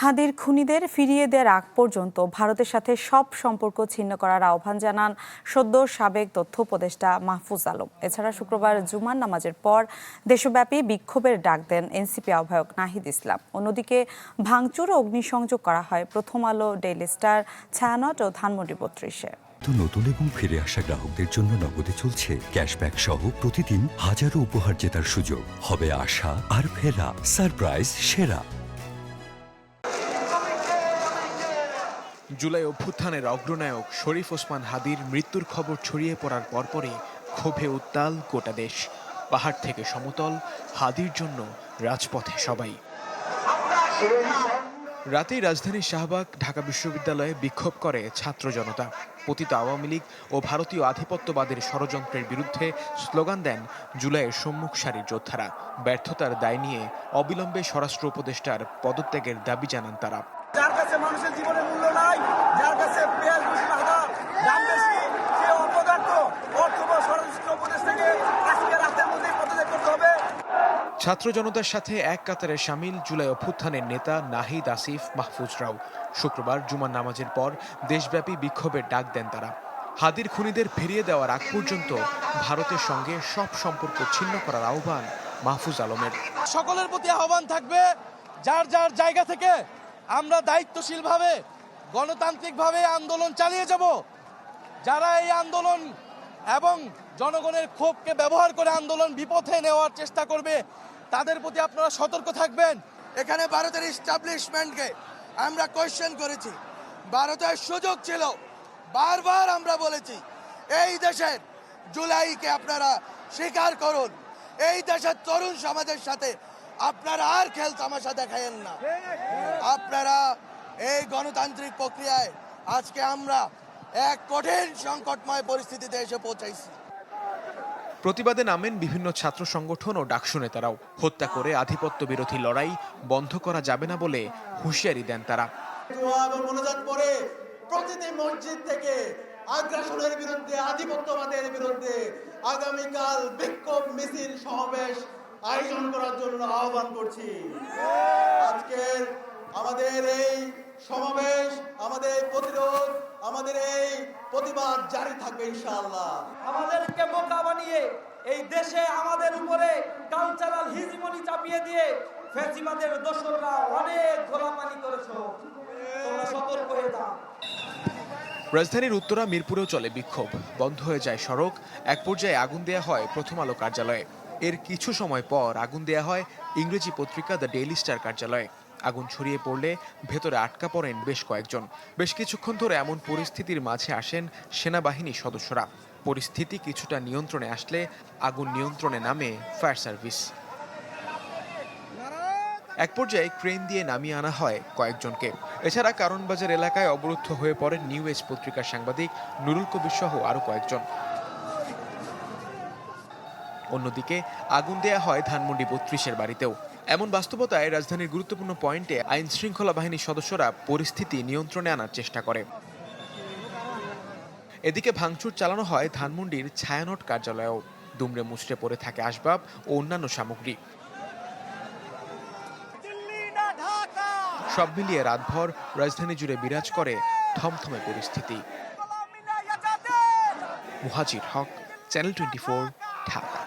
হাদির খুনিদের ফিরিয়ে দেওয়ার আগ পর্যন্ত ভারতের সাথে সব সম্পর্ক ছিন্ন করার আহ্বান জানান সদ্য সাবেক তথ্য উপদেষ্টা মাহফুজ আলম। এছাড়া শুক্রবার জুমার নামাজের পর দেশব্যাপী বিক্ষোভের ডাক দেন এনসিপি আহ্বায়ক নাহিদ ইসলাম। অন্যদিকে ভাঙচুর ও অগ্নিসংযোগ করা হয় প্রথম আলো, ডেইলি স্টার, ছায়ানট ও ধানমন্ডি ৩২-এ। নতুন এবং ফিরে আসা গ্রাহকদের জন্য নগদে চলছে ক্যাশব্যাক সহ প্রতিদিন হাজারো উপহার জেতার সুযোগ। হবে আশা আর ফেরা, সারপ্রাইজ সেরা। জুলাই অভ্যুত্থানের অগ্রনায়ক শরীফ ওসমান হাদির মৃত্যুর খবর ছড়িয়ে পড়ার পরপরই ক্ষোভে উত্তাল গোটা দেশ। পাহাড় থেকে সমতল, হাদির জন্য রাজপথে সবাই। রাতেই রাজধানীর শাহবাগ, ঢাকা বিশ্ববিদ্যালয়ে বিক্ষোভ করে ছাত্র জনতা। পতিত আওয়ামী লীগ ও ভারতীয় আধিপত্যবাদের ষড়যন্ত্রের বিরুদ্ধে স্লোগান দেন জুলাইয়ের সম্মুখ সারির যোদ্ধারা। ব্যর্থতার দায় নিয়ে অবিলম্বে স্বরাষ্ট্র উপদেষ্টার পদত্যাগের দাবি জানান তারা। যার কাছে মানুষের জীবনের মূল্য নাই, যার কাছে পেঁয়াজ বেশি হাজার দাম বেশি, সে অপদার্থ অথবা স্বরাষ্ট্র উপদেষ্টাকে আজকে রাতের মধ্যেই পদত্যাগ করতে হবে। ছাত্র জনতার সাথে এক কাতারে সামিল জুলাই অভ্যুত্থানের নেতা নাহিদ আসিফ মাহফুজরাও। শুক্রবার জুমার নামাজের পর দেশব্যাপী বিক্ষোভের ডাক দেন তারা। হাদির খুনিদের ফিরিয়ে দেওয়ার আগ পর্যন্ত ভারতের সঙ্গে সব সম্পর্ক ছিন্ন করার আহ্বান মাহফুজ আলমের। সকলের প্রতি আহ্বান থাকবে, যার যার জায়গা থেকে আমরা দায়িত্বশীলভাবে গণতান্ত্রিকভাবে আন্দোলন চালিয়ে যাব। যারা এই আন্দোলন এবং জনগণের ক্ষোভকে ব্যবহার করে আন্দোলন বিপথে নেওয়ার চেষ্টা করবে, তাদের প্রতি আপনারা সতর্ক থাকবেন। এখানে ভারতের এস্টাবলিশমেন্টকে আমরা কোয়েশ্চেন করেছি। ভারতের সুযোগ ছিল, বারবার আমরা বলেছি এই দেশের জুলাইকে আপনারা স্বীকার করুন। এই দেশের তরুণ সমাজের সাথে আপনারা আর খেল তামাশা দেখায়েন না। আপনারা এই গণতান্ত্রিক প্রক্রিয়ায় আজকে আমরা এক কঠিন সংকটময় পরিস্থিতিতে এসে পৌঁছাইছি। প্রতিবাদে নামেন বিভিন্ন ছাত্র সংগঠন ও ডাকসু নেতারাও। হত্যা করে আধিপত্য বিরোধী লড়াই বন্ধ করা যাবে না বলে হুঁশিয়ারি দেন তারা। প্রতিটি মসজিদ থেকে আগ্রাসনের বিরুদ্ধে, আধিপত্যবাদের বিরুদ্ধে আগামীকাল বিক্ষোভ মিছিল সমাবেশ আয়োজন করার জন্য আহ্বান করছি। আজকের আমাদের এই সমাবেশ, আমাদের প্রতিরোধ, আমাদের এই প্রতিবাদ জারি থাকবে ইনশাআল্লাহ। আমাদেরকে বোকা বানিয়ে এই দেশে আমাদের উপরে কালচারাল হিজিমনি চাপিয়ে দিয়ে ফ্যাসিবাদের দোসররা অনেক ঘোলাপানি করেছো, তোমরা সতর্ক হয়ে যাও। রাজধানীর উত্তরা মিরপুরেও চলে বিক্ষোভ। বন্ধ হয়ে যায় সড়ক। এক পর্যায়ে আগুন দেয়া হয় প্রথম আলো কার্যালয়ে। এর কিছু সময় পর আগুন দেয়া হয় ইংরেজি পত্রিকা দ্য ডেইলি স্টার কার্যালয়ে। আগুন ছড়িয়ে পড়লে ভেতরে আটকা পড়েন বেশ কয়েকজন। বেশ কিছুক্ষণ ধরে এমন পরিস্থিতির মাঝে আসেন সেনাবাহিনীর সদস্যরা। পরিস্থিতি কিছুটা নিয়ন্ত্রণে আসলে আগুন নিয়ন্ত্রণে নামে ফায়ার সার্ভিস। এক পর্যায়ে ক্রেন দিয়ে নামিয়ে আনা হয় কয়েকজনকে। এছাড়া কারণবাজার এলাকায় অবরুদ্ধ হয়ে পড়েন নিউ এজ পত্রিকার সাংবাদিক নুরুল কবির সহ আরও কয়েকজন। অন্যদিকে আগুন দেয়া হয় ধানমন্ডি ৩২-এর বাড়িতেও। এমন বাস্তবতায় রাজধানীর গুরুত্বপূর্ণ পয়েন্টে আইন শৃঙ্খলা বাহিনীর সদস্যরা পরিস্থিতি নিয়ন্ত্রণে আনার চেষ্টা করে। এদিকে ভাঙচুর চালানো হয় ধানমন্ডির ছায়ানট কার্যালয়েও। দুমড়ে মুচড়ে পড়ে থাকে আসবাব ও অন্যান্য সামগ্রী। সব মিলিয়ে রাতভর রাজধানী জুড়ে বিরাজ করে থমথমে পরিস্থিতি। মুহাজির হক, চ্যানেল 24, ঢাকা।